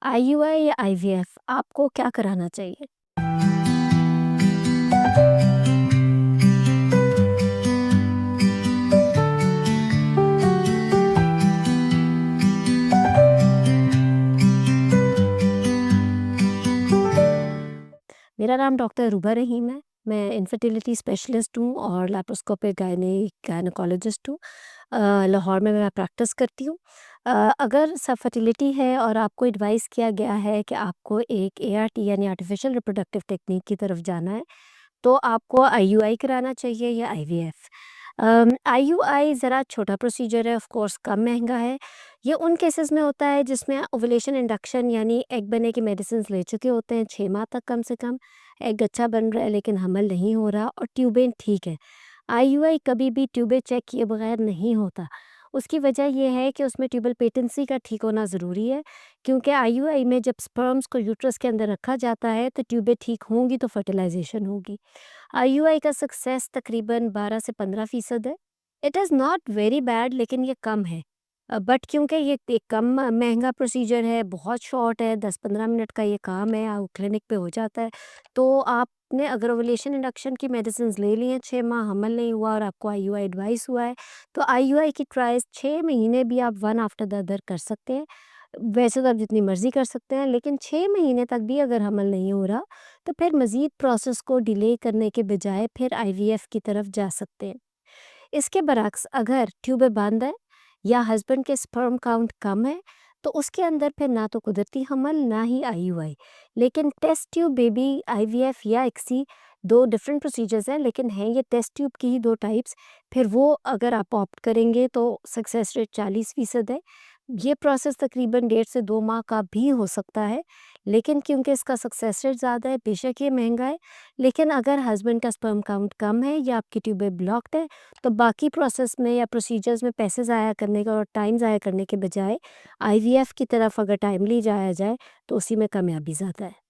IUI या IVF आपको क्या कराना चाहिए? मेरा नाम डॉक्टर रूबा रहीम है। मैं इनफर्टिलिटी स्पेशलिस्ट हूँ और लैप्रोस्कोपिक गायनेकोलॉजिस्ट हूँ। लाहौर में मैं प्रैक्टिस करती हूँ। अगर सब फर्टिलिटी है और आपको एडवाइस किया गया है कि आपको एक एआरटी यानी आर्टिफिशियल रिप्रोडक्टिव टेक्निक की तरफ जाना है, तो आपको आईयूआई कराना चाहिए या आईवीएफ। आईयूआई ज़रा छोटा प्रोसीजर है, ऑफ कोर्स कम महँगा है। ये उन केसेस में होता है जिसमें ओव्यूलेशन इंडक्शन यानी एग बनने की मेडिसिन्स ले चुके होते हैं 6 माह तक कम से कम। एग अच्छा बन रहा है लेकिन हमल नहीं हो रहा और ट्यूबें ठीक है। आईयूआई कभी भी ट्यूबें चेक किए बगैर नहीं होता। उसकी वजह ये है कि उसमें ट्यूबल पेटेंसी का ठीक होना ज़रूरी है, क्योंकि आईयूआई में जब स्पर्म्स को यूट्रस के अंदर रखा जाता है तो ट्यूबें ठीक होंगी तो फर्टिलाइज़ेशन होगी। आईयूआई का सक्सेस तकरीबन 12 से 15% है। It is not very bad लेकिन ये कम है। बट क्योंकि ये एक कम महँगा प्रोसीजर है, बहुत शॉर्ट है, 10-15 मिनट का ये काम है, क्लिनिक पे हो जाता है। तो आपने अगर ओव्यूलेशन इंडक्शन की मेडिसिन्स ले ली हैं, 6 माह हमल नहीं हुआ और आपको आईयूआई एडवाइस हुआ है, तो आईयूआई की ट्रायल्स 6 महीने भी आप वन आफ्टर द अदर कर सकते हैं। वैसे तो आप जितनी मर्ज़ी कर सकते हैं, लेकिन 6 महीने तक भी अगर हमल नहीं हो रहा, तो फिर मज़ीद प्रोसेस को डिले करने के बजाय फिर आईवीएफ की तरफ जा सकते हैं। इसके बरअक्स अगर ट्यूबें बंद है या हस्बैंड के स्पर्म काउंट कम है, तो उसके अंदर फिर ना तो कुदरती हमल ना ही आईयूआई। लेकिन टेस्ट ट्यूब बेबी आईवीएफ या ICSI 2 डिफरेंट प्रोसीजर्स हैं, लेकिन हैं ये टेस्ट ट्यूब की ही 2 टाइप्स। फिर वो अगर आप ऑप्ट करेंगे तो सक्सेस रेट 40% है। ये प्रोसेस तकरीबन 1.5 से 2 माह का भी हो सकता है, लेकिन क्योंकि इसका सक्सेस रेट ज़्यादा है, बेशक ये महँगा है, लेकिन अगर हस्बैंड का स्पर्म काउंट कम है या आपकी ट्यूबें ब्लॉक्ड है, तो बाकी प्रोसेस में या प्रोसीजर्स में पैसे ज़ाया करने का और टाइम ज़ाया करने के बजाय आईवीएफ की तरफ अगर टाइमली जाया जाए, तो उसी में कामयाबी ज़्यादा है।